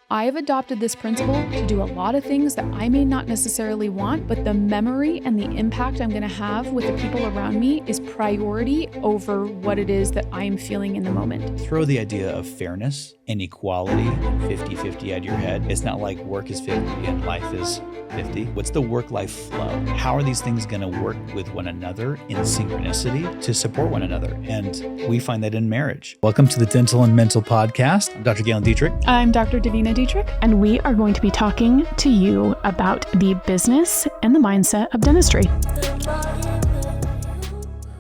I have adopted this principle to do a lot of things that I may not necessarily want, but the memory and the impact I'm going to have with the people around me is priority over what it is that I'm feeling in the moment. Throw the idea of fairness and equality 50-50 out of your head. It's not like work is 50 and life is 50. What's the work-life flow? How are these things going to work with one another in synchronicity to support one another? And we find that in marriage. Welcome to the Dental and Mental Podcast. I'm Dr. Galen Detrik. I'm Dr. Davina Detrik. And we are going to be talking to you about the business and the mindset of dentistry.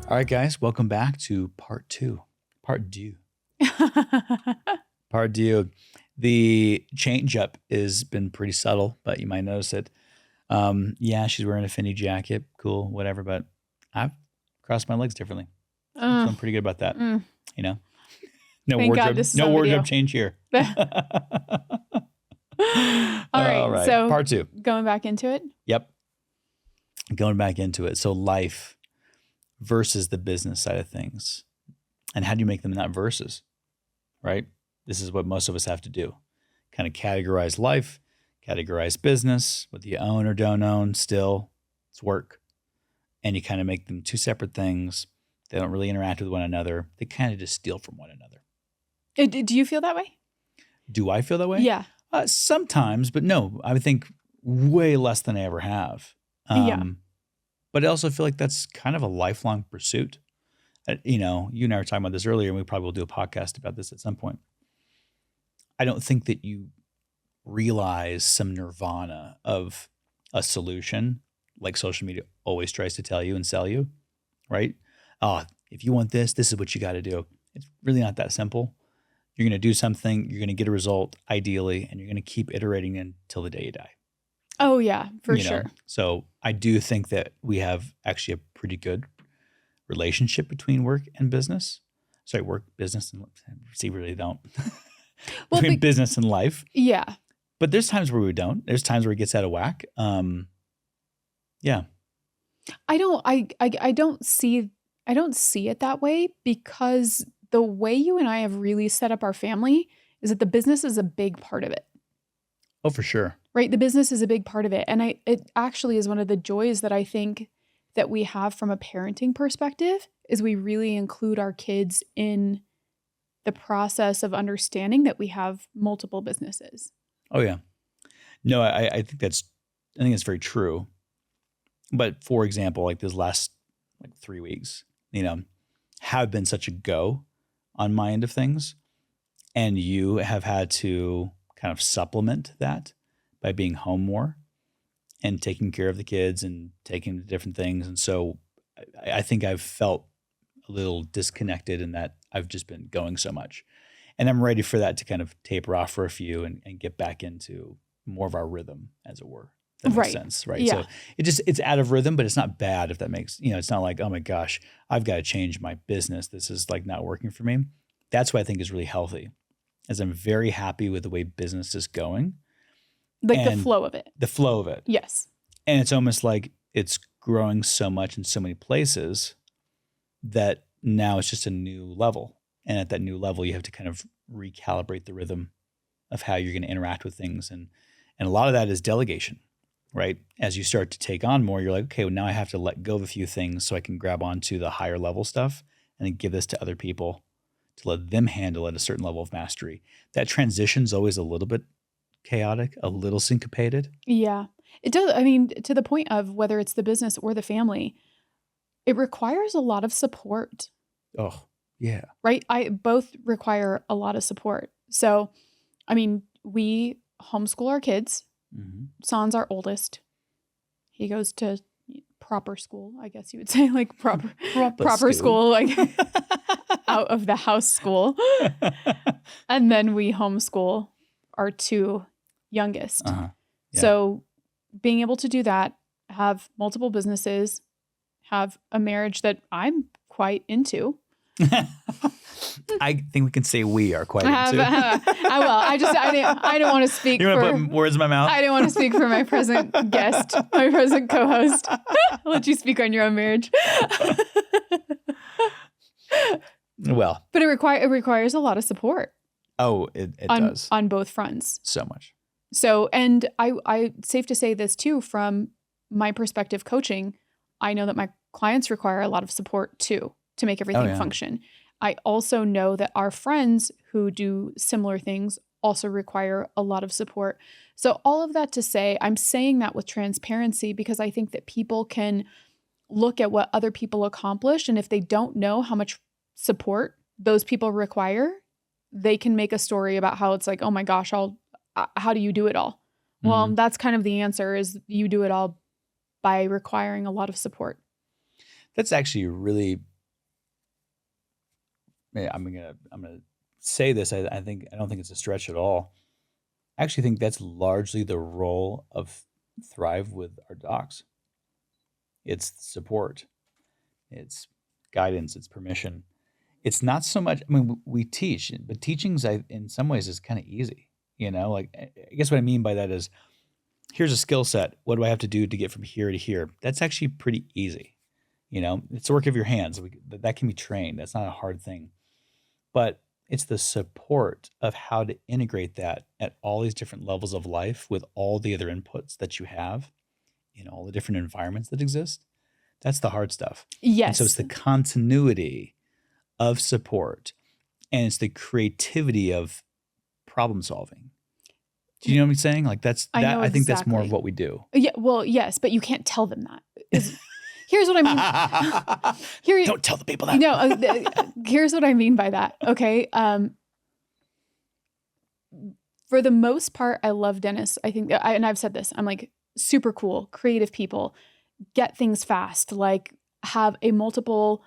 All right, guys, welcome back to part two. Part two. The change up has been pretty subtle, but you might notice it. Yeah, she's wearing a Fendi jacket. Cool, whatever. But I've crossed my legs differently. So I'm pretty good about that. You know, no wardrobe change here. All right. So part two. Going back into it. Yep. Going back into it. So life versus the business side of things. And how do you make them not versus, right? This is what most of us have to do. Kind of categorize life, categorize business, what you own or don't own, still, it's work. And you kind of make them two separate things. They don't really interact with one another. They kind of just steal from one another. Do you feel that way? Do I feel that way? Yeah. Sometimes, but no, I would think way less than I ever have. Yeah. But I also feel like that's kind of a lifelong pursuit. You know, you and I were talking about this earlier, and we probably will do a podcast about this at some point. I don't think that you realize some nirvana of a solution like social media always tries to tell you and sell you, right? If you want this, this is what you got to do. It's really not that simple. You're going to do something, you're going to get a result ideally, and you're going to keep iterating until the day you die. Oh, yeah, for sure. So I do think that we have actually a pretty good relationship between work and business. Sorry, work, business, and see, really don't. Between business and life. Yeah. But there's times where we don't. There's times where it gets out of whack. Yeah. I don't see it that way, because the way you and I have really set up our family is that the business is a big part of it. Oh, for sure. Right? The business is a big part of it. And it actually is one of the joys that I think that we have from a parenting perspective, is we really include our kids in the process of understanding that we have multiple businesses. Oh, yeah. No, I think that's very true. But for example, like this last 3 weeks, have been such a go on my end of things. And you have had to kind of supplement that by being home more and taking care of the kids and taking them to different things. And so I think I've felt a little disconnected in that I've just been going so much. And I'm ready for that to kind of taper off for a few and get back into more of our rhythm, as it were. That makes sense, right? Yeah. So it's out of rhythm, but it's not bad if that makes, it's not like, oh my gosh, I've got to change my business. This is like not working for me. That's what I think is really healthy, as I'm very happy with the way business is going. Like the flow of it. The flow of it. Yes. And it's almost like it's growing so much in so many places that now it's just a new level. And at that new level, you have to kind of recalibrate the rhythm of how you're going to interact with things. And a lot of that is delegation, right? As you start to take on more, you're like, okay, well, now I have to let go of a few things so I can grab onto the higher level stuff and then give this to other people to let them handle at a certain level of mastery. That transition's always a little bit chaotic, a little syncopated. Yeah, it does. I mean, to the point of whether it's the business or the family, it requires a lot of support. Oh, yeah. Right? Both require a lot of support. So, I mean, we homeschool our kids. Mm-hmm. Son's our oldest. He goes to proper school, I guess you would say, like proper school, like out of the house school. And then we homeschool our two youngest. Uh-huh. Yeah. So being able to do that, have multiple businesses, have a marriage that I'm quite into. I think we can say we are quite into. I didn't want to speak. You want to put words in my mouth? I didn't want to speak for my present guest, my present co-host. I'll let you speak on your own marriage. Well, but it requires a lot of support. Oh, it on does. on both fronts. So much. So, and I safe to say this too, from my perspective coaching, I know that my clients require a lot of support too to make everything function. I also know that our friends who do similar things also require a lot of support. So all of that to say, I'm saying that with transparency because I think that people can look at what other people accomplish, and if they don't know how much support those people require, they can make a story about how it's like, oh my gosh, how do you do it all? Well, that's kind of the answer, is you do it all by requiring a lot of support. That's actually really, I'm gonna say this. I don't think it's a stretch at all. I actually think that's largely the role of Thrive with our docs. It's support, it's guidance, it's permission. It's not so much. I mean, we teach, but teaching's in some ways is kind of easy. Like I guess what I mean by that is, here's a skill set. What do I have to do to get from here to here? That's actually pretty easy. It's the work of your hands. That can be trained. That's not a hard thing. But it's the support of how to integrate that at all these different levels of life with all the other inputs that you have in all the different environments that exist. That's the hard stuff. Yes. And so it's the continuity of support, and it's the creativity of problem solving. Do you know what I'm saying? Like I think that's more of what we do. Yeah. Well, yes, but you can't tell them that. Here's what I mean. Don't tell the people that. No, here's what I mean by that. Okay. For the most part, I love dentists. I think, and I've said this, I'm like, super cool, creative people, get things fast, like have a multiple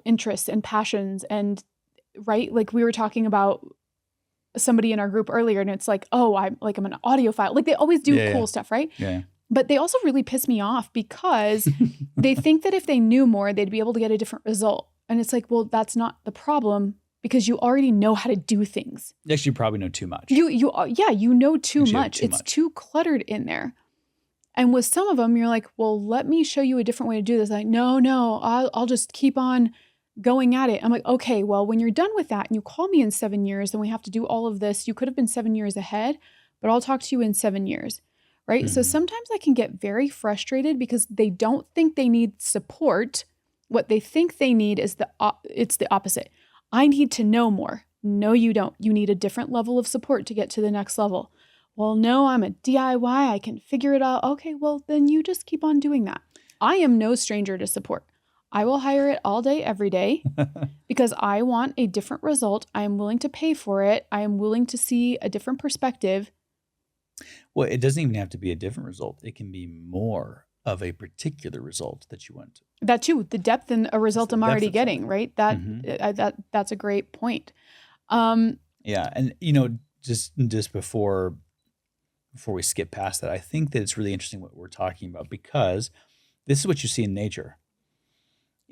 interests and passions. And right, like we were talking about somebody in our group earlier, and it's like, oh, I'm an audiophile. Like they always do cool stuff, right? Yeah. But they also really piss me off because they think that if they knew more, they'd be able to get a different result. And it's like, well, that's not the problem, because you already know how to do things. Actually, you probably know too much. You know too much. It's too cluttered in there. And with some of them, you're like, well, let me show you a different way to do this. Like, no, I'll just keep on going at it. I'm like, okay, well, when you're done with that and you call me in 7 years, then we have to do all of this. You could have been 7 years ahead, but I'll talk to you in 7 years. Right. So sometimes I can get very frustrated because they don't think they need support. What they think they need is it's the opposite. I need to know more. No, you don't. You need a different level of support to get to the next level. Well, no, I'm a DIY. I can figure it out. Okay, well, then you just keep on doing that. I am no stranger to support. I will hire it all day, every day, because I want a different result. I am willing to pay for it. I am willing to see a different perspective. Well, it doesn't even have to be a different result. It can be more of a particular result that you want. That too, the depth in a result I'm already getting, right? That's a great point. Yeah, and just before we skip past that, I think that it's really interesting what we're talking about, because this is what you see in nature.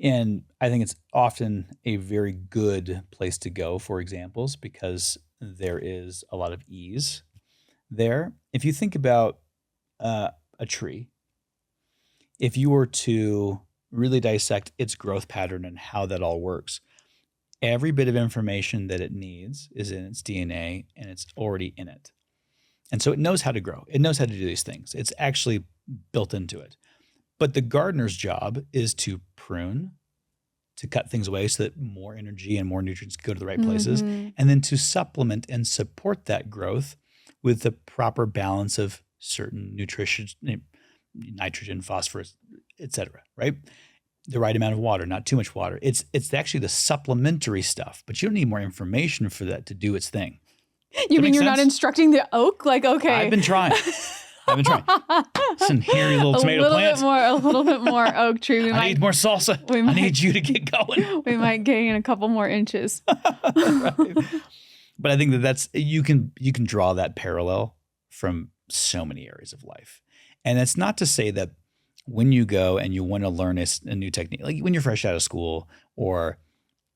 And I think it's often a very good place to go for examples, because there is a lot of ease there. If you think about a tree, if you were to really dissect its growth pattern and how that all works, every bit of information that it needs is in its DNA, and it's already in it. And so it knows how to grow. It knows how to do these things. It's actually built into it. But the gardener's job is to prune, to cut things away so that more energy and more nutrients go to the right places, and then to supplement and support that growth with the proper balance of certain nutrition, nitrogen, phosphorus, etc., right? The right amount of water, not too much water. It's actually the supplementary stuff, but you don't need more information for that to do its thing. You mean you're not instructing the oak? Like, okay. I've been trying. Some hairy little tomato plant. A little bit more oak tree. I need more salsa. I need you to get going. We might gain a couple more inches. Right. But I think that's you can draw that parallel from so many areas of life. And it's not to say that when you go and you want to learn a new technique, like when you're fresh out of school or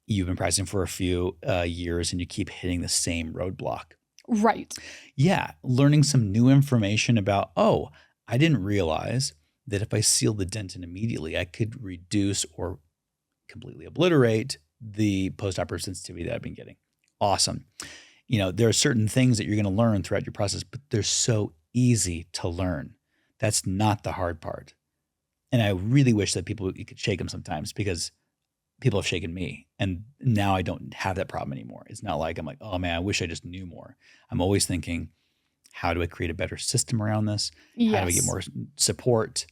you've been practicing for a few years and you keep hitting the same roadblock. Right. Yeah. Learning some new information about, oh, I didn't realize that if I sealed the dentin immediately, I could reduce or completely obliterate the postoperative sensitivity that I've been getting. awesome. There are certain things that you're going to learn throughout your process, but they're so easy to learn. That's not the hard part. And I really wish that you could shake them sometimes, because people have shaken me, and now I don't have that problem anymore. It's not like I'm like, oh man, I wish I just knew more. I'm always thinking, how do I create a better system around this? Yes. How do I get more support?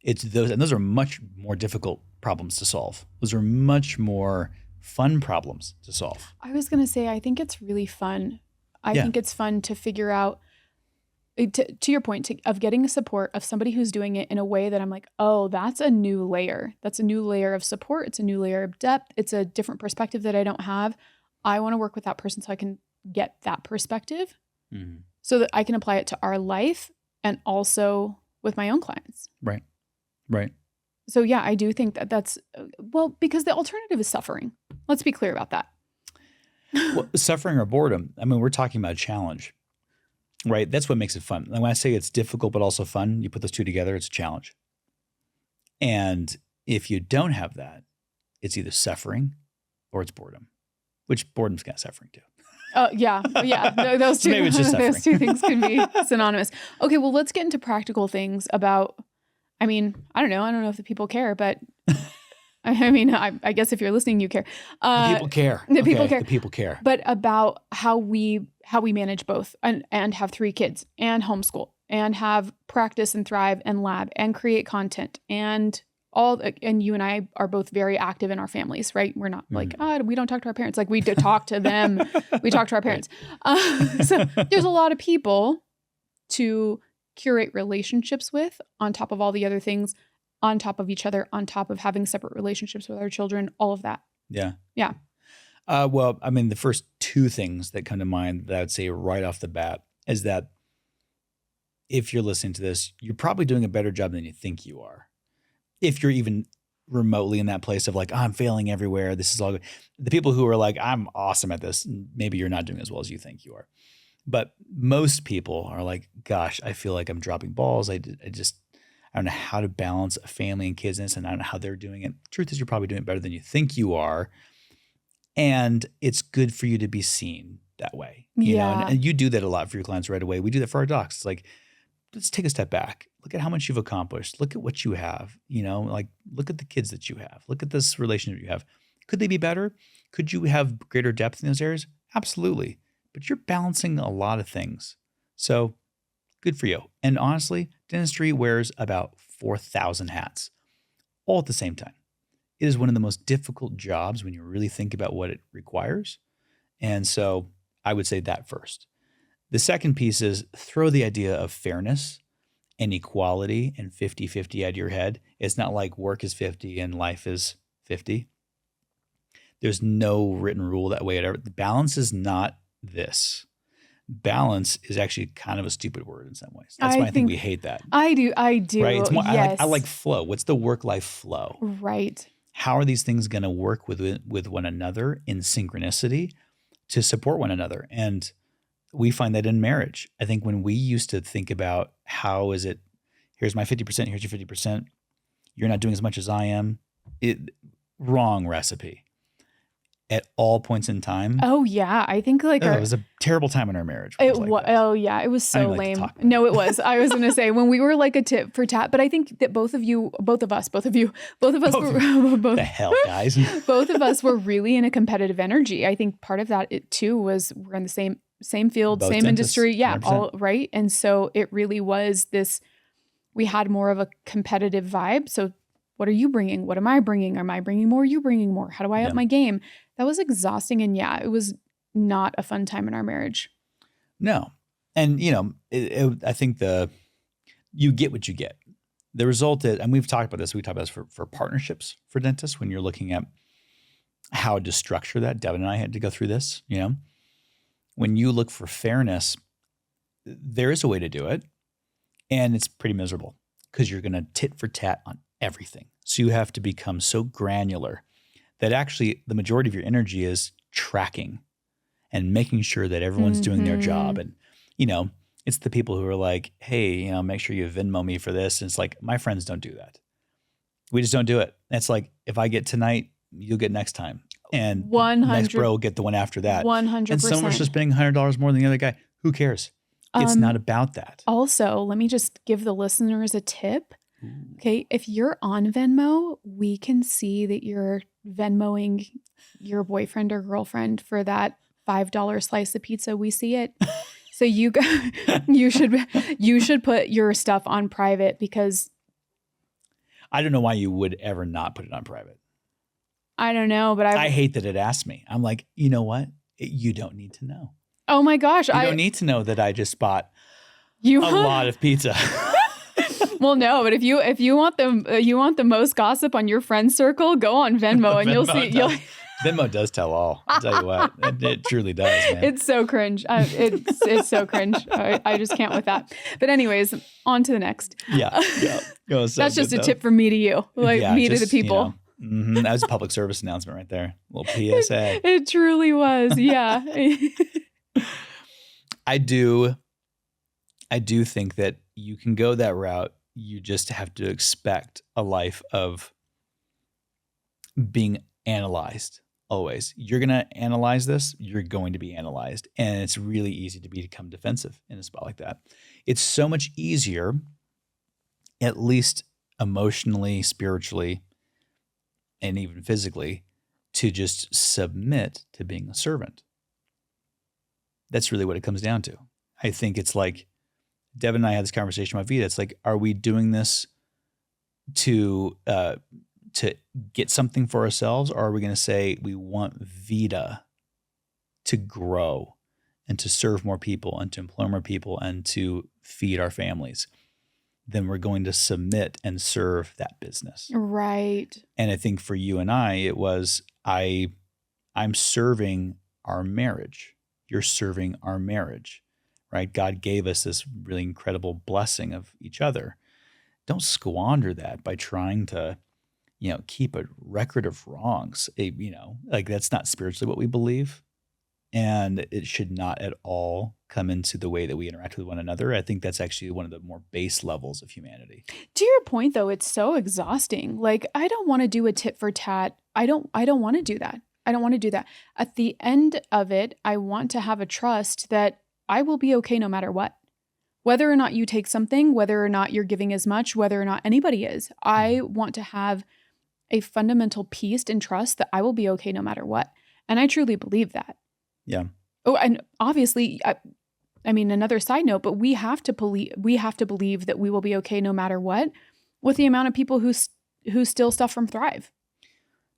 It's those, and those are much more difficult problems to solve. Those are much more fun problems to solve. I was going to say, I think it's really fun. I think it's fun to figure out, to your point, of getting support of somebody who's doing it in a way that I'm like, oh, that's a new layer. That's a new layer of support. It's a new layer of depth. It's a different perspective that I don't have. I want to work with that person so I can get that perspective, so that I can apply it to our life and also with my own clients. Right. So yeah, I do think that's, because the alternative is suffering. Let's be clear about that. Well, suffering or boredom. I mean, we're talking about a challenge, right? That's what makes it fun. And when I say it's difficult but also fun, you put those two together, it's a challenge. And if you don't have that, it's either suffering or it's boredom, which boredom's kind of suffering too. Yeah. Those two, Maybe it's just those two things can be synonymous. Okay, well, let's get into practical things about. I mean, I don't know if the people care, but I mean, I guess if you're listening, you care. The people care. The people care. But about how we manage both and have 3 kids and homeschool and have practice and thrive and lab and create content and and you and I are both very active in our families, right? We're not like, we don't talk to our parents. Like we talk to them. We talk to our parents. So there's a lot of people to curate relationships with, on top of all the other things, on top of each other, on top of having separate relationships with our children, all of that. Yeah. Well, I mean, the first 2 things that come to mind that I would say right off the bat is that if you're listening to this, you're probably doing a better job than you think you are. If you're even remotely in that place of like, oh, I'm failing everywhere, this is all good. The people who are like, I'm awesome at this, maybe you're not doing as well as you think you are. But most people are like, gosh, I feel like I'm dropping balls. I don't know how to balance a family and kids in this, and I don't know how they're doing it. Truth is, you're probably doing it better than you think you are. And it's good for you to be seen that way. You know? And you do that a lot for your clients right away. We do that for our docs. It's like, let's take a step back. Look at how much you've accomplished. Look at what you have. Like look at the kids that you have. Look at this relationship you have. Could they be better? Could you have greater depth in those areas? Absolutely. But you're balancing a lot of things. So good for you. And honestly, dentistry wears about 4,000 hats all at the same time. It is one of the most difficult jobs when you really think about what it requires. And so I would say that first. The second piece is throw the idea of fairness and equality and 50-50 out of your head. It's not like work is 50 and life is 50. There's no written rule that way. The balance is not this. Balance is actually kind of a stupid word in some ways. That's why I think we hate that. I do. Right? It's more, yes. I like flow. What's the work-life flow? Right. How are these things going to work with one another in synchronicity to support one another? And we find that in marriage. I think when we used to think about how is it, here's my 50%, here's your 50%, you're not doing as much as I am, wrong recipe. At all points in time. Oh yeah, I think like it was a terrible time in our marriage. It was so lame. No, it was. I was gonna say when we were like a tit for tat, but I think that both of us, the hell, guys. Both of us were really in a competitive energy. I think part of that too was we're in the same field, both same dentists, industry, 100%. All right, and so it really was this. We had more of a competitive vibe. So, what are you bringing? What am I bringing? Am I bringing more? Are you bringing more? How do I up my game? That was exhausting. And it was not a fun time in our marriage. No. And, I think you get what you get. The result is, and we've talked about this for partnerships for dentists when you're looking at how to structure that. Devin and I had to go through this, When you look for fairness, there is a way to do it. And it's pretty miserable because you're going to tit for tat on everything. So you have to become so granular that actually the majority of your energy is tracking and making sure that everyone's doing their job. And, it's the people who are like, hey, make sure you Venmo me for this. And it's like, my friends don't do that. We just don't do it. It's like, if I get tonight, you'll get next time. And the next bro will get the one after that. 100%. And someone's just spending $100 more than the other guy. Who cares? It's not about that. Also, let me just give the listeners a tip. Okay, if you're on Venmo, we can see that you're Venmoing your boyfriend or girlfriend for that $5 slice of pizza. We see it. So you should put your stuff on private, because I don't know why you would ever not put it on private. I don't know, but I hate that it asked me. I'm like, you know what? You don't need to know. Oh my gosh. You don't need to know that I just bought a lot of pizza. Well, no, but if you want the most gossip on your friend circle, go on Venmo and you'll see. Venmo does tell all. I'll tell you what, it truly does, man. It's so cringe. It's so cringe. I just can't with that. But anyways, on to the next. Yeah. So that's just a tip from me to you, me to the people. That was a public service announcement right there. A little PSA. It truly was. Yeah. I do think that you can go that route. You just have to expect a life of being analyzed always. You're going to analyze this. You're going to be analyzed. And it's really easy to become defensive in a spot like that. It's so much easier, at least emotionally, spiritually, and even physically, to just submit to being a servant. That's really what it comes down to. I think it's like, Devin and I had this conversation about Vita. It's like, are we doing this to get something for ourselves, or are we going to say we want Vita to grow and to serve more people and to employ more people and to feed our families? Then we're going to submit and serve that business. Right. And I think for you and I, it was, I'm serving our marriage. You're serving our marriage, right? God gave us this really incredible blessing of each other. Don't squander that by trying to, keep a record of wrongs. That's not spiritually what we believe. And it should not at all come into the way that we interact with one another. I think that's actually one of the more base levels of humanity. To your point, though, it's so exhausting. Like, I don't want to do a tit for tat. I don't want to do that. I don't want to do that. At the end of it, I want to have a trust that I will be okay no matter what. Whether or not you take something, whether or not you're giving as much, whether or not anybody is, I want to have a fundamental peace and trust that I will be okay no matter what. And I truly believe that. Yeah. Oh, and obviously, I mean, another side note, but we have to believe that we will be okay no matter what, with the amount of people who steal stuff from Thrive.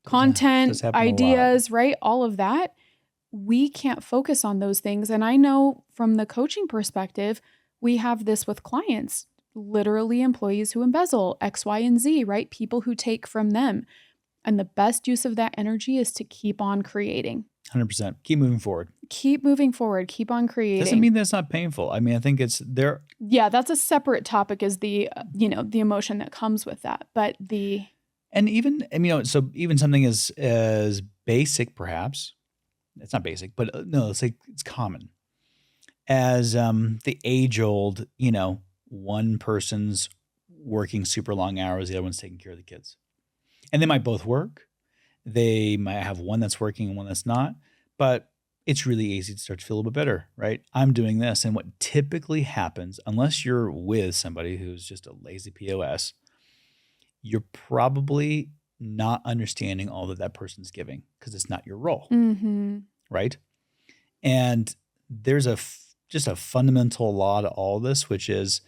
Content, ideas, right? All of that. We can't focus on those things. And I know from the coaching perspective, we have this with clients, literally employees who embezzle X, Y, and Z, right? People who take from them. And the best use of that energy is to keep on creating. 100%. Keep moving forward. Keep moving forward. Keep on creating. Doesn't mean that's not painful. I mean, I think it's there. Yeah, that's a separate topic, is the, the emotion that comes with that. But and even, so even something as basic, perhaps, it's not basic, but no, it's like, it's common as the age old, one person's working super long hours, the other one's taking care of the kids. And they might both work. They might have one that's working and one that's not, but it's really easy to start to feel a little bit better, right? I'm doing this. And what typically happens, unless you're with somebody who's just a lazy POS, you're probably not understanding all that person's giving because it's not your role, right? And there's just a fundamental law to all this, which is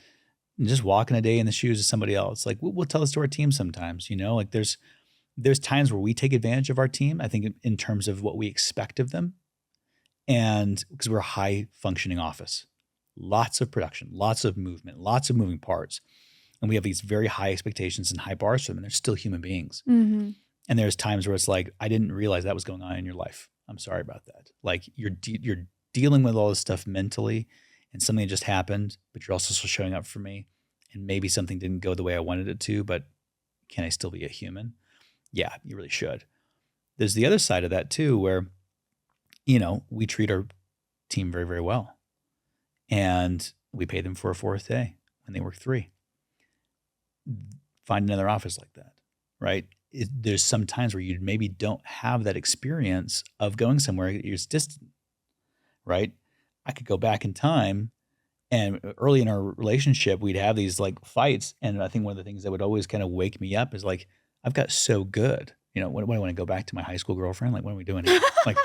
just walking a day in the shoes of somebody else. Like we'll tell this to our team sometimes, like there's times where we take advantage of our team, I think in terms of what we expect of them. And because we're a high functioning office, lots of production, lots of movement, lots of moving parts. And we have these very high expectations and high bars for them, and they're still human beings. Mm-hmm. And there's times where it's like, I didn't realize that was going on in your life. I'm sorry about that. Like you're dealing with all this stuff mentally, and something just happened, but you're also still showing up for me. And maybe something didn't go the way I wanted it to, but can I still be a human? Yeah, you really should. There's the other side of that too, where, we treat our team very, very well. And we pay them for a fourth day when they work 3. Find another office like that, right? there's some times where you maybe don't have that experience of going somewhere you're distant, right? I could go back in time, and early in our relationship, we'd have these like fights. And I think one of the things that would always kind of wake me up is like, I've got so good. When I want to go back to my high school girlfriend, like, what are we doing here? Like,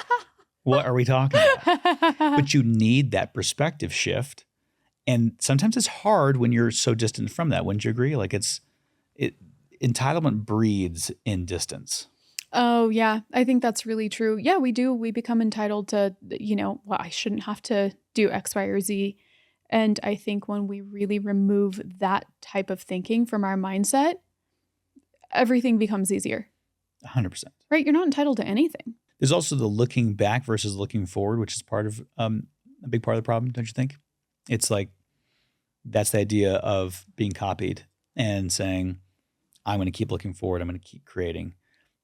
what are we talking about? But you need that perspective shift. And sometimes it's hard when you're so distant from that. Wouldn't you agree? Like entitlement breeds in distance. Oh, yeah. I think that's really true. Yeah, we do. We become entitled to, well, I shouldn't have to do X, Y, or Z. And I think when we really remove that type of thinking from our mindset, everything becomes easier. 100%. Right? You're not entitled to anything. There's also the looking back versus looking forward, which is part of a big part of the problem, don't you think? It's like, that's the idea of being copied and saying, I'm going to keep looking forward. I'm going to keep creating.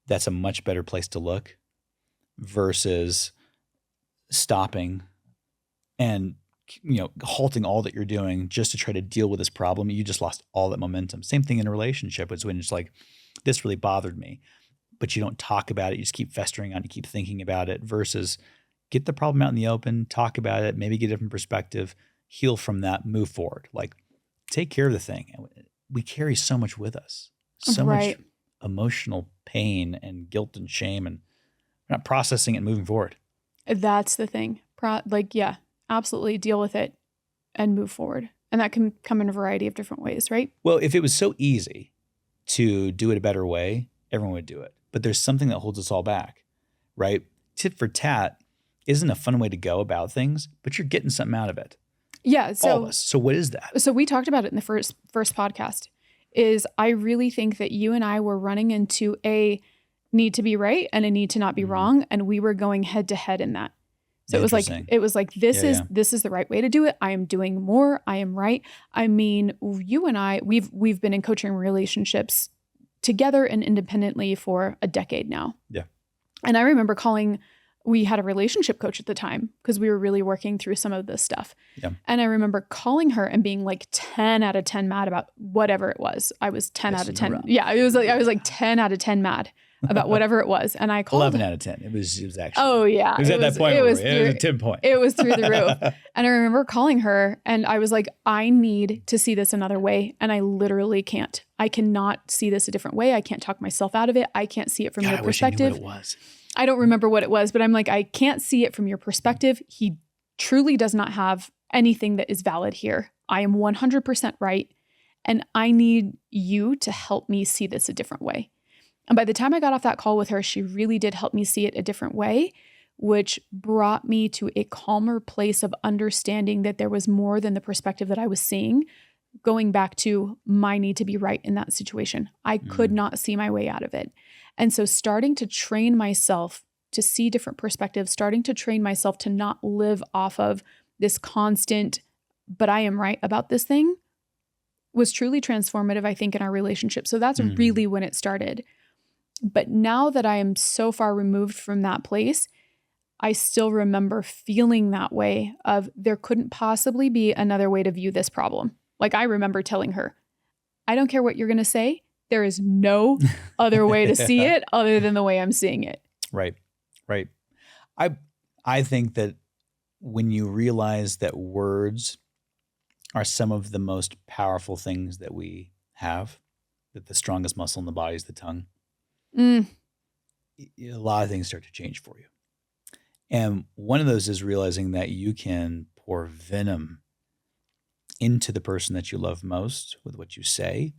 That's a much better place to look versus stopping and, halting all that you're doing just to try to deal with this problem. You just lost all that momentum. Same thing in a relationship. It's when it's like, this really bothered me, but you don't talk about it. You just keep festering on it, you keep thinking about it versus get the problem out in the open, talk about it, maybe get a different perspective, heal from that, move forward. Like, take care of the thing. We carry so much with us, so much emotional pain and guilt and shame, and we're not processing it and moving forward. That's the thing. Absolutely deal with it and move forward. And that can come in a variety of different ways, right? Well, if it was so easy to do it a better way, everyone would do it. But there's something that holds us all back, right? Tit for tat isn't a fun way to go about things, but you're getting something out of it. Yeah. All of us. So what is that? So we talked about it in the first podcast. Is I really think that you and I were running into a need to be right and a need to not be wrong, and we were going head to head in that. So it was like this is the right way to do it. I am doing more. I am right. I mean, you and I, we've been in coaching relationships together and independently for a decade now. Yeah. And I remember we had a relationship coach at the time because we were really working through some of this stuff. Yeah. And I remember calling her and being like 10 out of 10 mad about whatever it was. I was 10 out of 10. Yeah. I was like 10 out of 10 mad about whatever it was. And I called 11 out of 10. It was actually. Oh yeah. It was at that point. It was a 10 point. It was through the roof. And I remember calling her and I was like, I need to see this another way. And I literally can't. I cannot see this a different way. I can't talk myself out of it. I can't see it from your perspective. I wish I knew what it was. I don't remember what it was, but I'm like, I can't see it from your perspective. He truly does not have anything that is valid here. I am 100% right. And I need you to help me see this a different way. And by the time I got off that call with her, she really did help me see it a different way, which brought me to a calmer place of understanding that there was more than the perspective that I was seeing, going back to my need to be right in that situation. I could not see my way out of it. And so starting to train myself to see different perspectives, starting to train myself to not live off of this constant, but I am right about this thing, was truly transformative, I think, in our relationship. So that's really when it started. But now that I am so far removed from that place, I still remember feeling that way of there couldn't possibly be another way to view this problem. Like I remember telling her, I don't care what you're going to say. There is no other way to see it other than the way I'm seeing it. Right. Right. I think that when you realize that words are some of the most powerful things that we have, that the strongest muscle in the body is the tongue, a lot of things start to change for you. And one of those is realizing that you can pour venom into the person that you love most with what you say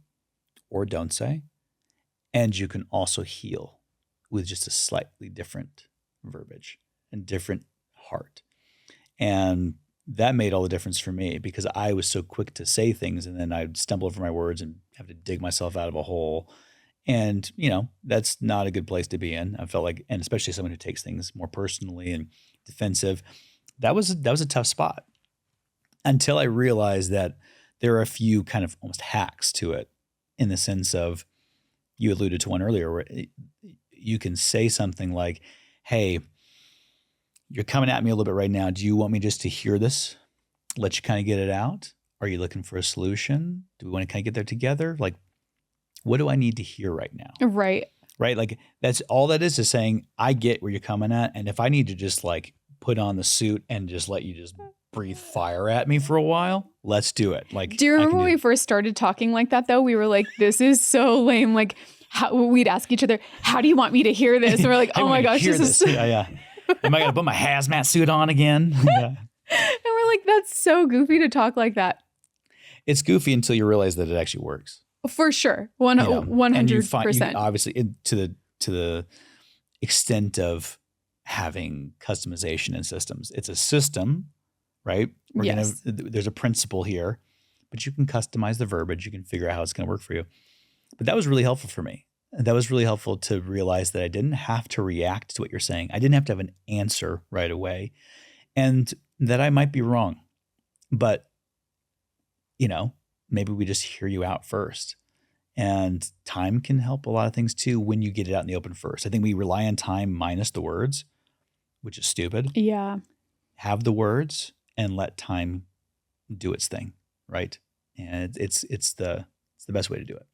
or don't say. And you can also heal with just a slightly different verbiage and different heart. And that made all the difference for me because I was so quick to say things and then I'd stumble over my words and have to dig myself out of a hole. And, that's not a good place to be in. I felt like, and especially someone who takes things more personally and defensive, that was a tough spot until I realized that there are a few kind of almost hacks to it in the sense of, you alluded to one earlier where you can say something like, hey, you're coming at me a little bit right now. Do you want me just to hear this? Let you kind of get it out? Are you looking for a solution? Do we want to kind of get there together? Like, what do I need to hear right now? Right. right? Like that's all that is saying, I get where you're coming at. And if I need to just like put on the suit and just let you just breathe fire at me for a while, let's do it. Like, do you remember when we first started talking like that though? We were like, this is so lame. Like we'd ask each other, how do you want me to hear this? And we're like, oh my gosh, this is yeah. Am I going to put my hazmat suit on again? Yeah. And we're like, that's so goofy to talk like that. It's goofy until you realize that it actually works. For sure. 100%. And you find, obviously, to the extent of having customization in systems. It's a system, right? There's a principle here, but you can customize the verbiage. You can figure out how it's going to work for you. But that was really helpful for me. That was really helpful to realize that I didn't have to react to what you're saying. I didn't have to have an answer right away, and that I might be wrong. But, maybe we just hear you out first. And time can help a lot of things too when you get it out in the open first. I think we rely on time minus the words, which is stupid. Yeah. Have the words and let time do its thing, right? And it's the best way to do it.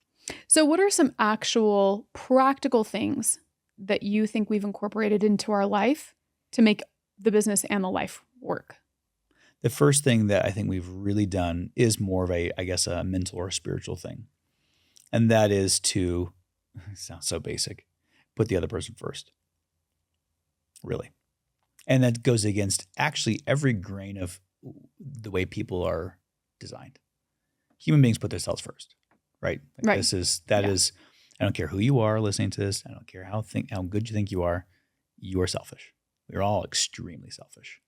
So what are some actual practical things that you think we've incorporated into our life to make the business and the life work? The first thing that I think we've really done is more of a mental or spiritual thing. And that is to, it sounds so basic, put the other person first. Really. And that goes against actually every grain of the way people are designed. Human beings put themselves first, right? Right. That is, I don't care who you are listening to this. I don't care how good you think you are selfish. We're all extremely selfish.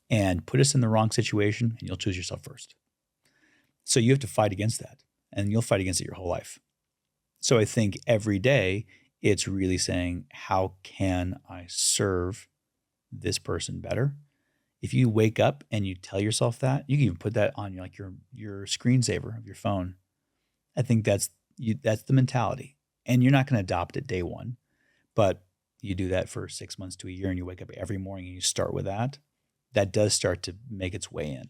And put us in the wrong situation and you'll choose yourself first. So you have to fight against that. And you'll fight against it your whole life. So I think every day it's really saying, how can I serve this person better? If you wake up and you tell yourself that, you can even put that on your screensaver of your phone. I think that's the mentality. And you're not going to adopt it day one, but you do that for 6 months to a year and you wake up every morning and you start with that. That does start to make its way in,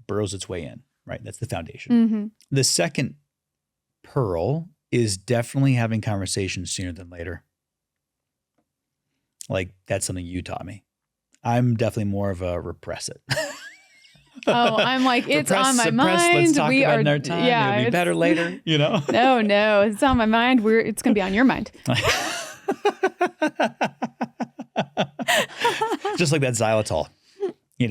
burrows its way in. Right. That's the foundation. Mm-hmm. The second pearl is definitely having conversations sooner than later. Like that's something you taught me. I'm definitely more of a repress it. Oh, I'm like, it's on my mind. Let's talk about it in our time. Yeah, it'll be better later, No, it's on my mind. It's going to be on your mind. Just like that xylitol.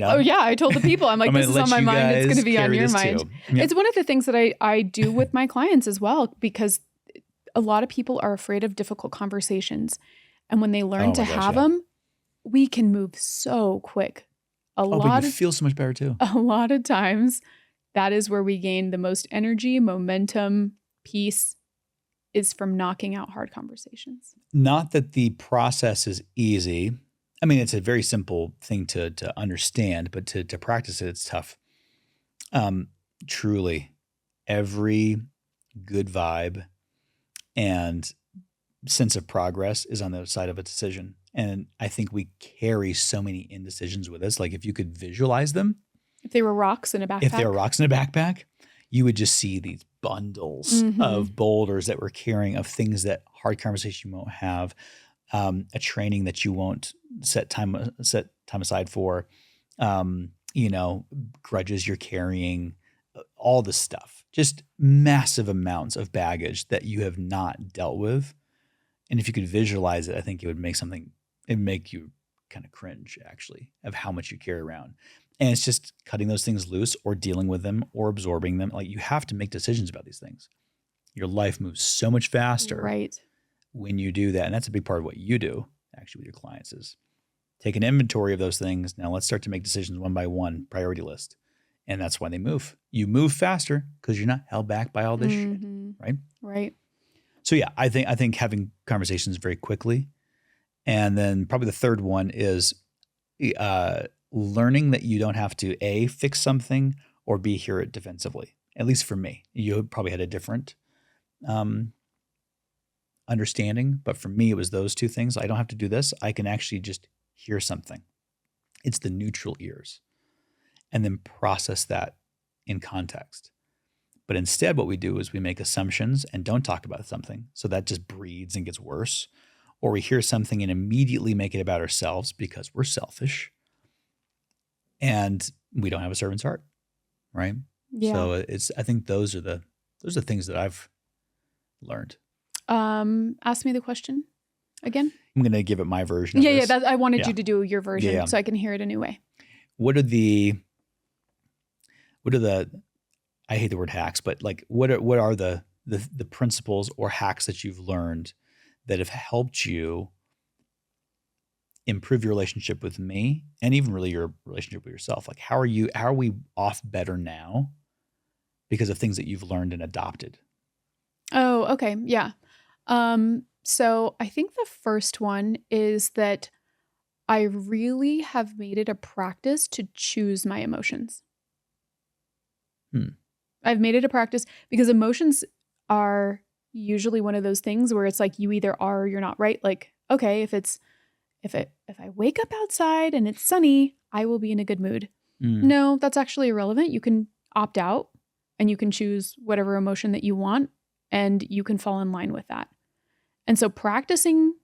Oh yeah, I told the people, I'm like, this is on my mind. It's going to be on your mind. Yep. It's one of the things that I do with my clients as well, because a lot of people are afraid of difficult conversations. And when they learn to have them, we can move so quick. But you feel so much better too. A lot of times that is where we gain the most energy, momentum, peace is from knocking out hard conversations. Not that the process is easy. I mean, it's a very simple thing to understand, but to practice it, it's tough. Truly, every good vibe and sense of progress is on the other side of a decision. And I think we carry so many indecisions with us. Like if you could visualize them. If they were rocks in a backpack. You would just see these bundles of boulders that we're carrying of things that hard conversation you won't have. A training that you won't set time aside for, grudges you're carrying, all this stuff, just massive amounts of baggage that you have not dealt with. And if you could visualize it, I think it would make you kind of cringe actually of how much you carry around. And it's just cutting those things loose or dealing with them or absorbing them. Like you have to make decisions about these things. Your life moves so much faster. Right. When you do that. And that's a big part of what you do actually with your clients is take an inventory of those things. Now let's start to make decisions one by one, priority list. And that's why they move. You move faster because you're not held back by all this shit, right? Right. So yeah, I think having conversations very quickly. And then probably the third one is learning that you don't have to A, fix something or B, hear it defensively. At least for me. You probably had a different understanding, but for me, it was those two things. I don't have to do this. I can actually just hear something. It's the neutral ears and then process that in context. But instead, what we do is we make assumptions and don't talk about something. So that just breeds and gets worse. Or we hear something and immediately make it about ourselves because we're selfish and we don't have a servant's heart, right? Yeah. So I think those are the things that I've learned. Ask me the question again. I'm going to give it my version of Yeah, this. I wanted you to do your version Yeah. so I can hear it a new way. What are the I hate the word hacks, but like what are the principles or hacks that you've learned that have helped you improve your relationship with me and even really your relationship with yourself? Like how are we off better now because of things that you've learned and adopted? Oh, okay. Yeah. So I think the first one is that I really have made it a practice to choose my emotions. I've made it a practice because emotions are usually one of those things where it's like you either are or you're not, right? Like, okay, if I wake up outside and it's sunny, I will be in a good mood. No, that's actually irrelevant. You can opt out and you can choose whatever emotion that you want and you can fall in line with that. And so practicing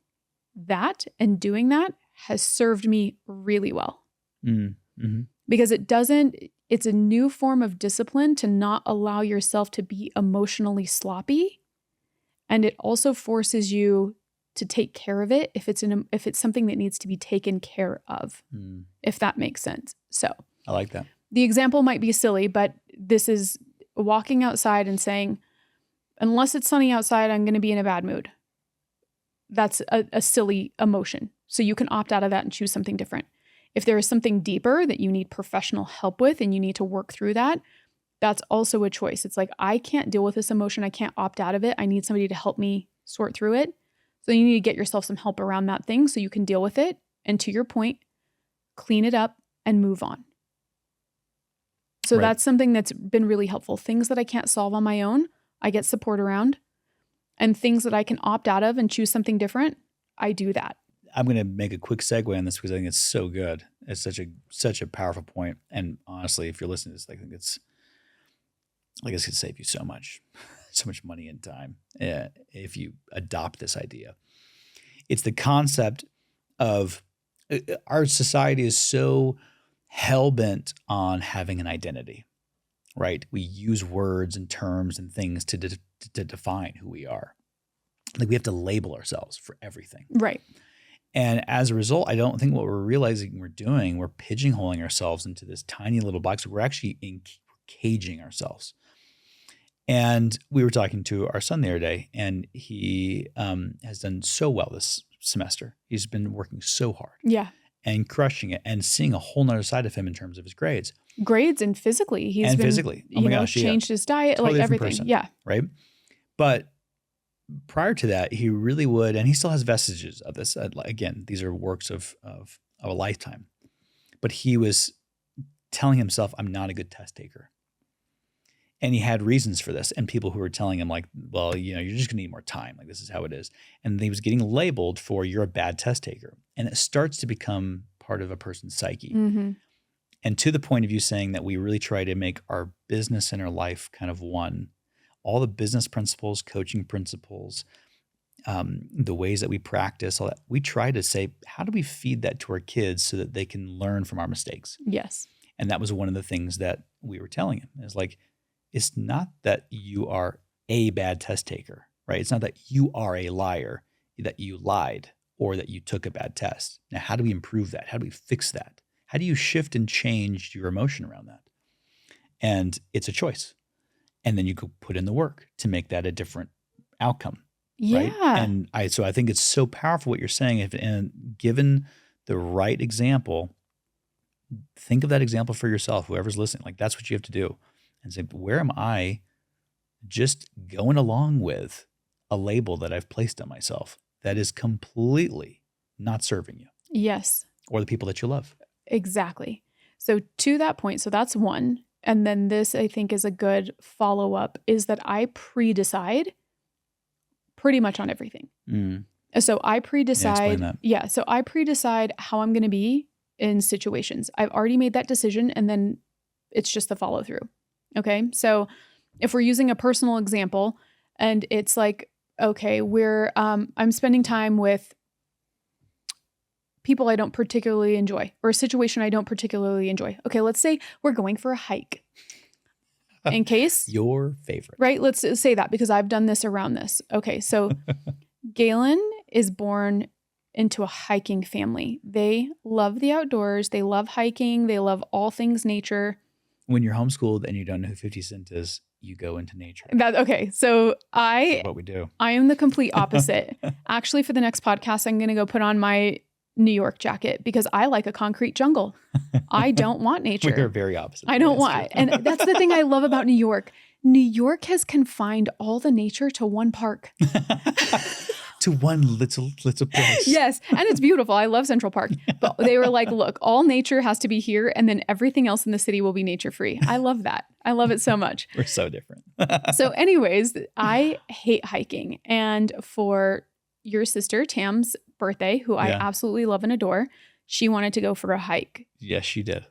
that and doing that has served me really well. Because it's a new form of discipline to not allow yourself to be emotionally sloppy. And it also forces you to take care of it if it's something that needs to be taken care of, if that makes sense. So I like that. The example might be silly, but this is walking outside and saying, unless it's sunny outside, I'm going to be in a bad mood. That's a silly emotion. So you can opt out of that and choose something different. If there is something deeper that you need professional help with and you need to work through that, that's also a choice. It's like, I can't deal with this emotion. I can't opt out of it. I need somebody to help me sort through it. So you need to get yourself some help around that thing so you can deal with it. And to your point, clean it up and move on. So That's something that's been really helpful. Things that I can't solve on my own, I get support around. And things that I can opt out of and choose something different, I do that. I'm going to make a quick segue on this because I think it's so good. It's such a powerful point. And honestly, if you're listening to this, I think this could save you so much money and time if you adopt this idea. It's the concept of our society is so hell-bent on having an identity, right? We use words and terms and things to define who we are. Like we have to label ourselves for everything. Right. And as a result, I don't think what we're realizing we're doing, we're pigeonholing ourselves into this tiny little box. We're actually caging ourselves. And we were talking to our son the other day, and he has done so well this semester. He's been working so hard. Yeah. And crushing it and seeing a whole nother side of him in terms of his grades. Grades and physically. He's been, Oh my gosh, changed his diet, totally like everything. Person, yeah. Right. But prior to that, he really would, and he still has vestiges of this. Again, these are works of a lifetime. But he was telling himself, I'm not a good test taker. And he had reasons for this. And people who were telling him like, well, you're just gonna need more time. Like this is how it is. And he was getting labeled for you're a bad test taker. And it starts to become part of a person's psyche. Mm-hmm. And to the point of you saying that we really try to make our business and our life kind of one. All the business principles, coaching principles, the ways that we practice, all that, we try to say, how do we feed that to our kids so that they can learn from our mistakes? Yes. And that was one of the things that we were telling him. It's like, it's not that you are a bad test taker, right? It's not that you are a liar, that you lied or that you took a bad test. Now, how do we improve that? How do we fix that? How do you shift and change your emotion around that? And it's a choice. And then you could put in the work to make that a different outcome. Yeah. Right? And I think it's so powerful what you're saying. And given the right example, think of that example for yourself, whoever's listening. Like that's what you have to do. And say, where am I just going along with a label that I've placed on myself that is completely not serving you? Yes. Or the people that you love. Exactly. So to that point, so that's one. And then this, I think, is a good follow-up, is that I pre-decide pretty much on everything. So I pre-decide. Yeah, explain that. Yeah. So I pre-decide how I'm going to be in situations. I've already made that decision and then it's just the follow through. Okay. So if we're using a personal example and it's like, okay, I'm spending time with people I don't particularly enjoy or a situation I don't particularly enjoy. Okay, let's say we're going for a hike. In case your favorite, right? Let's say that because I've done this around this. Okay, so Galen is born into a hiking family. They love the outdoors. They love hiking. They love all things nature. When you're homeschooled and you don't know who 50 Cent is, you go into nature. Okay, so That's what we do. I am the complete opposite. Actually, for the next podcast, I'm going to go put on my New York jacket because I like a concrete jungle. I don't want nature. We're very opposite. I don't want, and that's the thing I love about New York. New York has confined all the nature to one park. To one little place. Yes, and it's beautiful. I love Central Park. But they were like, look, all nature has to be here and then everything else in the city will be nature free. I love that. I love it so much. We're so different. So anyways, I hate hiking. And for your sister, Tam's birthday, who I absolutely love and adore, she wanted to go for a hike. Yes, she did.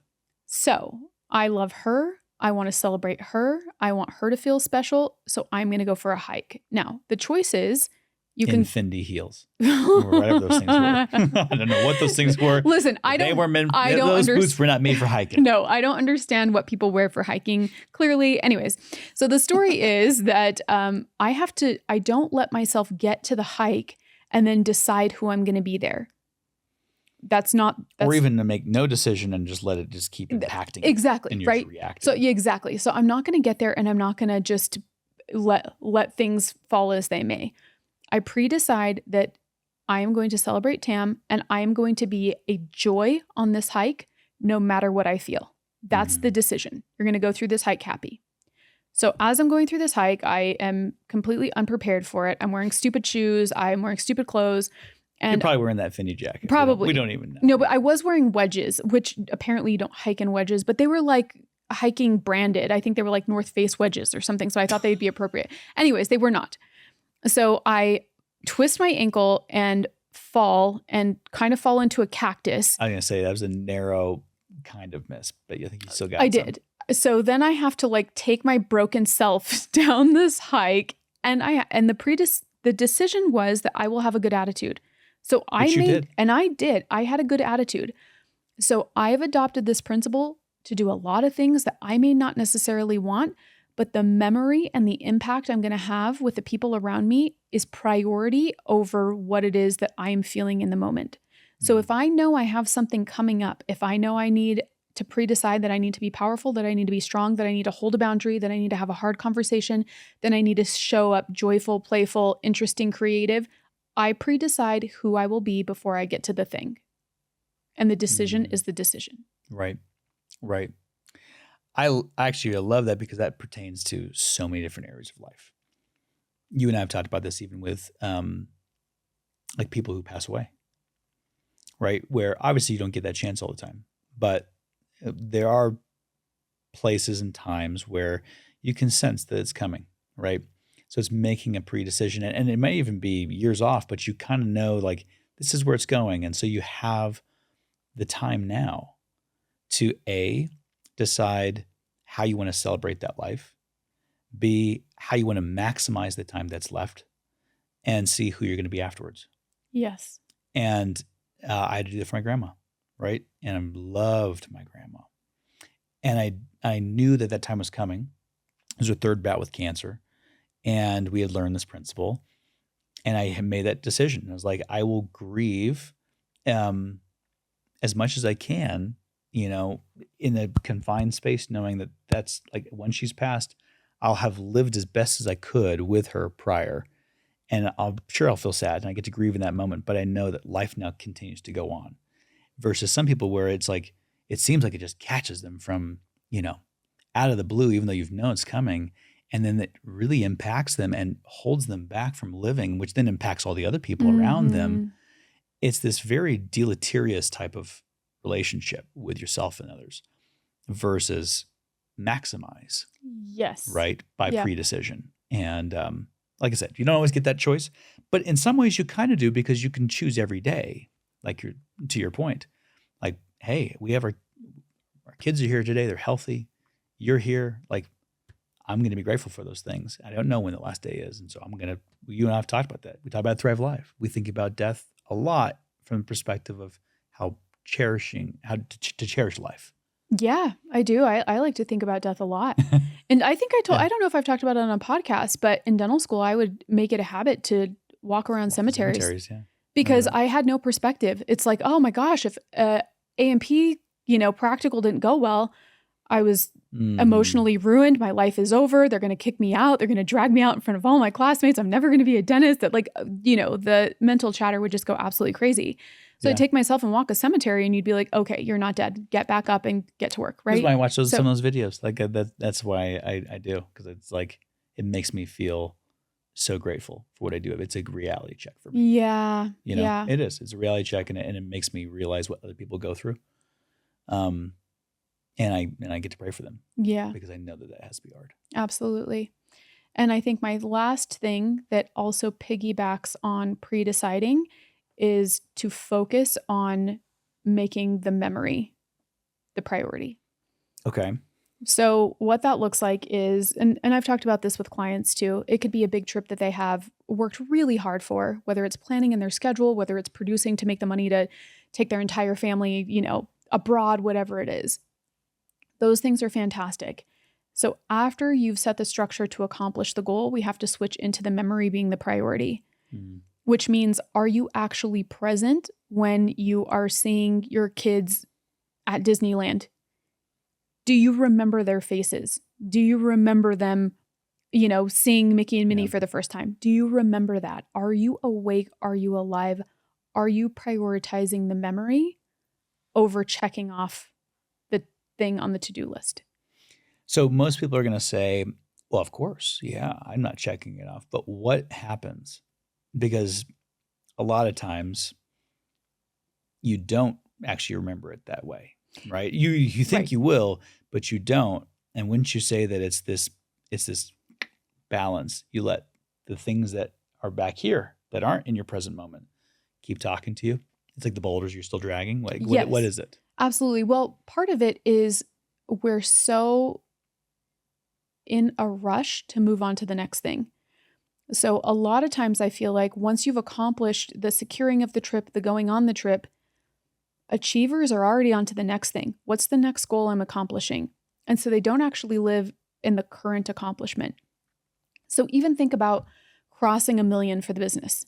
So I love her. I want to celebrate her. I want her to feel special. So I'm going to go for a hike. Now, the choice is you can Fendi heels or whatever those things were. I don't know what those things were. Listen, those boots were not made for hiking. No, I don't understand what people wear for hiking. Clearly, anyways. So the story is that I don't let myself get to the hike and then decide who I'm going to be there. Or even to make no decision and just let it just keep impacting. Exactly. And right. Reacting. So yeah, exactly. So I'm not going to get there and I'm not going to just let things fall as they may. I pre-decide that I am going to celebrate Tam and I am going to be a joy on this hike no matter what I feel. That's the decision. You're going to go through this hike happy. So as I'm going through this hike, I am completely unprepared for it. I'm wearing stupid shoes. I'm wearing stupid clothes. And you're probably wearing that Fendi jacket. Probably. We don't even know. No, but I was wearing wedges, which apparently you don't hike in wedges, but they were like hiking branded. I think they were like North Face wedges or something. So I thought they'd be appropriate. Anyways, they were not. So I twist my ankle and fall into a cactus. I was going to say that was a narrow kind of miss, but I think you still got it. I did. So then I have to like take my broken self down this hike and the decision was that I will have a good attitude. So I had a good attitude. So I've adopted this principle to do a lot of things that I may not necessarily want, but the memory and the impact I'm going to have with the people around me is priority over what it is that I am feeling in the moment. So if I know I have something coming up, if I know I need to pre-decide that I need to be powerful, that I need to be strong, that I need to hold a boundary, that I need to have a hard conversation, then I need to show up joyful, playful, interesting, creative, I pre-decide who I will be before I get to the thing. And the decision is the decision. Right. Right. I love that because that pertains to so many different areas of life. You and I have talked about this even with like people who pass away, right? Where obviously you don't get that chance all the time, but there are places and times where you can sense that it's coming, right? So it's making a pre-decision and it might even be years off, but you kind of know like this is where it's going. And so you have the time now to A, decide how you want to celebrate that life, B, how you want to maximize the time that's left, and C, who you're going to be afterwards. Yes. And I had to do that for my grandma, right? And I loved my grandma. And I knew that time was coming. It was her third bout with cancer. And we had learned this principle. And I had made that decision. I was like, I will grieve as much as I can, in a confined space, knowing that that's like when she's passed, I'll have lived as best as I could with her prior. And I'm sure I'll feel sad and I get to grieve in that moment, but I know that life now continues to go on versus some people where it's like, it seems like it just catches them from, out of the blue, even though you've known it's coming. And then it really impacts them and holds them back from living, which then impacts all the other people around them. It's this very deleterious type of relationship with yourself and others versus maximize. Yes. Right? By pre-decision. And like I said, you don't always get that choice, but in some ways you kind of do because you can choose every day. Like to your point, like, hey, we have our kids are here today. They're healthy. You're here. Like, I'm going to be grateful for those things. I don't know when the last day is. And so you and I have talked about that. We talk about Thrive Life. We think about death a lot from the perspective of how to cherish life. Yeah, I do. I like to think about death a lot. And I think I don't know if I've talked about it on a podcast, but in dental school, I would make it a habit to walk around cemeteries. Yeah. Because I had no perspective. It's like, oh my gosh, if A&P, practical didn't go well, I was emotionally ruined. My life is over. They're going to kick me out. They're going to drag me out in front of all my classmates. I'm never going to be a dentist. That the mental chatter would just go absolutely crazy. So I'd take myself and walk a cemetery and you'd be like, okay, you're not dead. Get back up and get to work, right? That's why I watch some of those videos. Like that's why I do. Because it's like, it makes me feel so grateful for what I do. It's a reality check for me. Yeah. It is. It's a reality check and it makes me realize what other people go through. And I get to pray for them. Yeah. Because I know that has to be hard. Absolutely. And I think my last thing that also piggybacks on pre-deciding is to focus on making the memory the priority. Okay. So what that looks like is, and I've talked about this with clients too, it could be a big trip that they have worked really hard for, whether it's planning in their schedule, whether it's producing to make the money to take their entire family, abroad, whatever it is. Those things are fantastic. So after you've set the structure to accomplish the goal, we have to switch into the memory being the priority, which means, are you actually present when you are seeing your kids at Disneyland? Do you remember their faces? Do you remember them, seeing Mickey and Minnie for the first time? Do you remember that? Are you awake? Are you alive? Are you prioritizing the memory over checking off the thing on the to-do list? So most people are going to say, well, of course, yeah, I'm not checking it off. But what happens? Because a lot of times you don't actually remember it that way, right? You think you will, but you don't. And wouldn't you say that it's this balance? You let the things that are back here that aren't in your present moment keep talking to you. It's like the boulders you're still dragging. Like, what is it? Absolutely. Well, part of it is we're so in a rush to move on to the next thing. So a lot of times I feel like once you've accomplished the securing of the trip, the going on the trip, achievers are already on to the next thing. What's the next goal I'm accomplishing? And so they don't actually live in the current accomplishment. So even think about crossing 1 million for the business.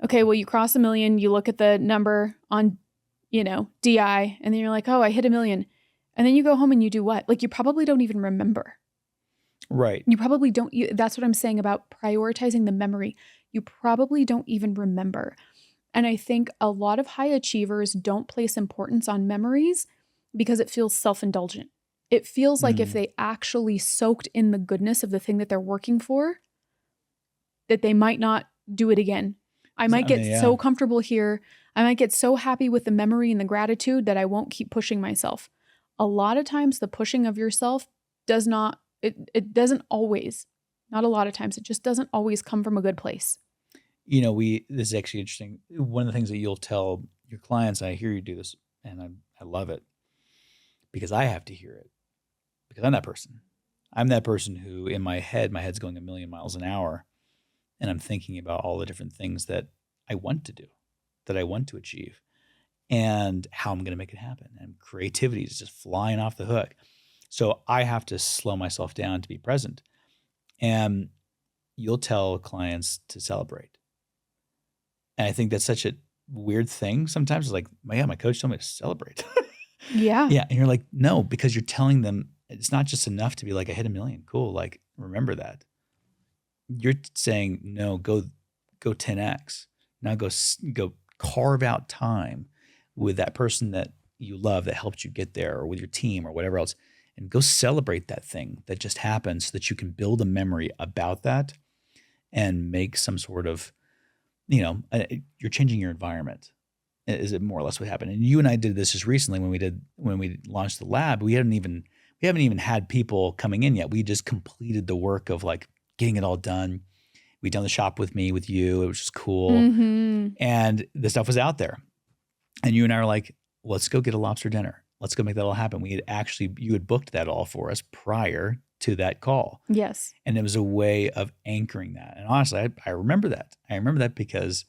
Okay, well, you cross 1 million, you look at the number on, DI, and then you're like, oh, I hit 1 million. And then you go home and you do what? Like, you probably don't even remember. Right. You probably don't. That's what I'm saying about prioritizing the memory. You probably don't even remember. And I think a lot of high achievers don't place importance on memories because it feels self-indulgent. It feels like if they actually soaked in the goodness of the thing that they're working for, that they might not do it again. I might get so comfortable here. I might get so happy with the memory and the gratitude that I won't keep pushing myself. A lot of times the pushing of yourself does not, it doesn't always, not a lot of times, it just doesn't always come from a good place. This is actually interesting. One of the things that you'll tell your clients, I hear you do this, and I love it because I have to hear it because I'm that person. I'm that person who in my head's going 1 million miles an hour, and I'm thinking about all the different things that I want to do, that I want to achieve, and how I'm going to make it happen. And creativity is just flying off the hook. So I have to slow myself down to be present. And you'll tell clients to celebrate. And I think that's such a weird thing. Sometimes it's like, my coach told me to celebrate. Yeah. Yeah. And you're like, no, because you're telling them it's not just enough to be like, I hit 1 million. Cool. Like, remember that. You're saying, no, go 10x. Now go carve out time with that person that you love that helped you get there, or with your team or whatever else, and go celebrate that thing that just happened so that you can build a memory about that and make some sort of, you're changing your environment. Is it more or less what happened? And you and I did this just recently when we launched the lab. We haven't even had people coming in yet. We just completed the work of like getting it all done. We'd done the shop with you. It was just cool. Mm-hmm. And the stuff was out there. And you and I were like, let's go get a lobster dinner. let's go make that all happen. You had booked that all for us prior to that call. Yes. And it was a way of anchoring that. And honestly, I remember that. I remember that because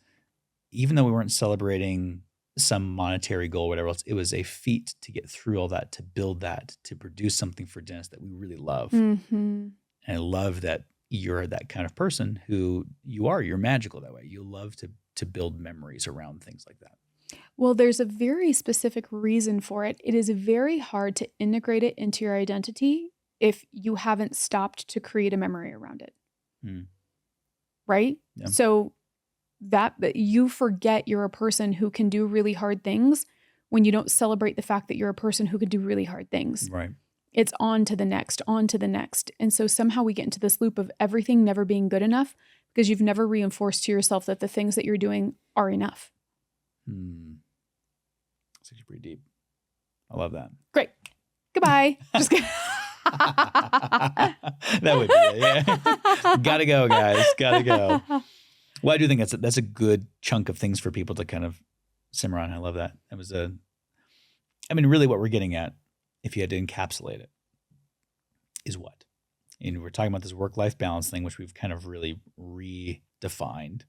even though we weren't celebrating some monetary goal, whatever else, it was a feat to get through all that, to build that, to produce something for Dennis that we really love. Mm-hmm. And I love that you're that kind of person who you're magical that way. You love to build memories around things like that. Well, there's a very specific reason for it. It is very hard to integrate it into your identity if you haven't stopped to create a memory around it. Right? Yeah. So that you forget you're a person who can do really hard things when you don't celebrate the fact that you're a person who can do really hard things. Right. It's on to the next, on to the next. And so somehow we get into this loop of everything never being good enough because you've never reinforced to yourself that the things that you're doing are enough. It's actually pretty deep. I love that. Great. Goodbye. Just kidding. That would be it. Yeah. Gotta go, guys. Gotta go. Well, I do think that's a good chunk of things for people to kind of simmer on. I love that. That was really what we're getting at, if you had to encapsulate it, is what? And we're talking about this work-life balance thing, which we've kind of really redefined.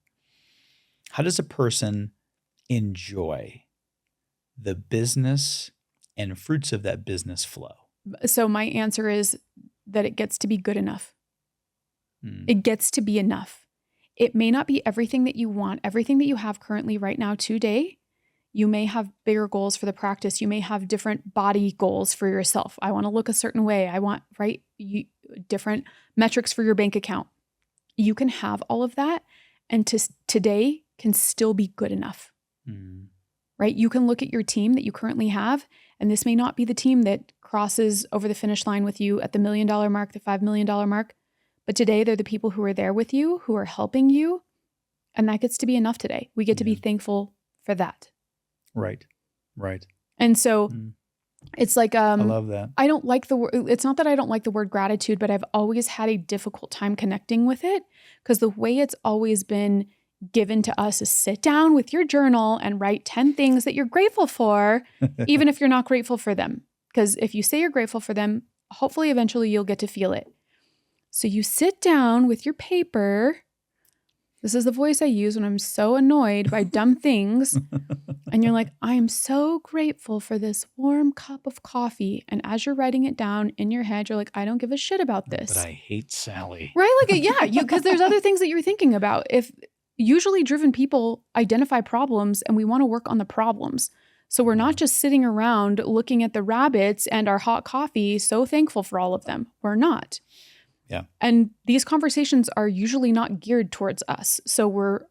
How does a person enjoy the business and fruits of that business flow? So my answer is that it gets to be good enough. It gets to be enough. It may not be everything that you want, everything that you have currently right now today. You may have bigger goals for the practice. You may have different body goals for yourself. I want to look a certain way. I want, different metrics for your bank account. You can have all of that. And today can still be good enough, right? You can look at your team that you currently have, and this may not be the team that crosses over the finish line with you at the $1 million mark, the $5 million mark. But today they're the people who are there with you, who are helping you. And that gets to be enough today. We get to be thankful for that. Right. And so it's like, I love that. I don't like the word, it's not that I don't like the word gratitude, but I've always had a difficult time connecting with it because the way it's always been given to us is sit down with your journal and write 10 things that you're grateful for, even if you're not grateful for them. Because if you say you're grateful for them, hopefully eventually you'll get to feel it. So you sit down with your paper. This is the voice I use when I'm so annoyed by dumb things. And you're like, I'm so grateful for this warm cup of coffee. And as you're writing it down in your head, you're like, I don't give a shit about this. But I hate Sally. Right? Like, yeah, because there's other things that you're thinking about. If usually driven people identify problems and we want to work on the problems. So we're not just sitting around looking at the rabbits and our hot coffee, so thankful for all of them. We're not. Yeah. And these conversations are usually not geared towards us. So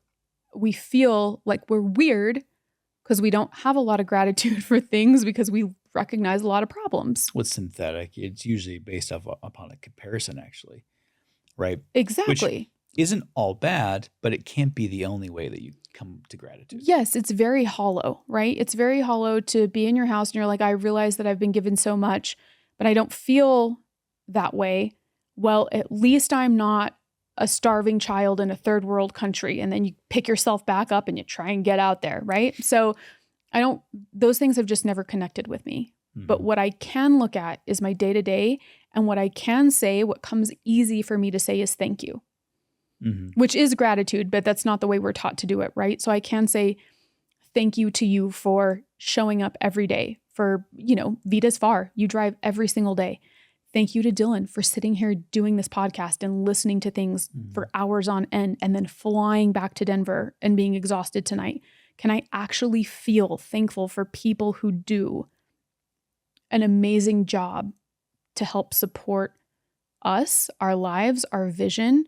we feel like we're weird because we don't have a lot of gratitude for things because we recognize a lot of problems. What's synthetic? It's usually based upon a comparison, actually. Right? Exactly. Which isn't all bad, but it can't be the only way that you come to gratitude. Yes, it's very hollow, right? It's very hollow to be in your house and you're like, I realize that I've been given so much, but I don't feel that way. Well, at least I'm not a starving child in a third world country. And then you pick yourself back up and you try and get out there, right? So those things have just never connected with me. But what I can look at is my day-to-day, and what I can say, what comes easy for me to say is thank you, which is gratitude, but that's not the way we're taught to do it, right? So I can say thank you to you for showing up every day, for, Vita's far. You drive every single day. Thank you to Dylan for sitting here doing this podcast and listening to things for hours on end and then flying back to Denver and being exhausted tonight. Can I actually feel thankful for people who do an amazing job to help support us, our lives, our vision,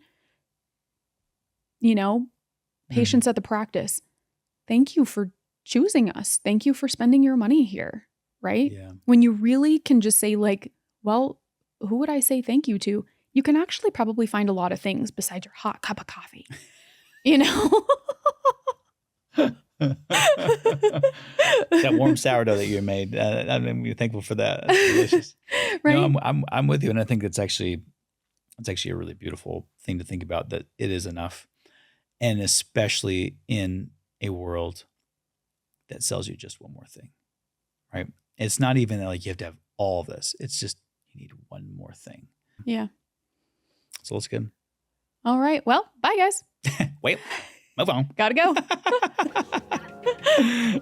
patience at the practice. Thank you for choosing us. Thank you for spending your money here, right? Yeah. When you really can just say like, well, who would I say thank you to? You can actually probably find a lot of things besides your hot cup of coffee, That warm sourdough that you made. I'm thankful for that. That's delicious. Right. No, I'm with you. And I think it's actually a really beautiful thing to think about, that it is enough. And especially in a world that sells you just one more thing, right? It's not even like you have to have all of this. It's just you need one more thing. Yeah. So let's get. All right. Well, bye guys. Wait, move on. Gotta go.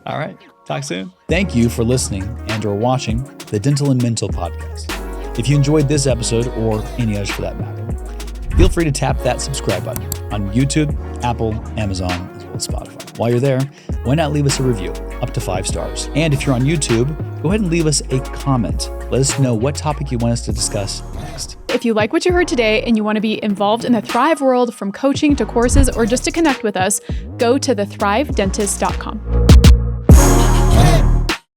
All right. Talk soon. Thank you for listening and/or watching the Dental and Mental podcast. If you enjoyed this episode or any others for that matter, feel free to tap that subscribe button on YouTube, Apple, Amazon, as well as Spotify. While you're there, why not leave us a review up to 5 stars? And if you're on YouTube, go ahead and leave us a comment. Let us know what topic you want us to discuss next. If you like what you heard today and you want to be involved in the Thrive world from coaching to courses or just to connect with us, go to thethrivedentist.com.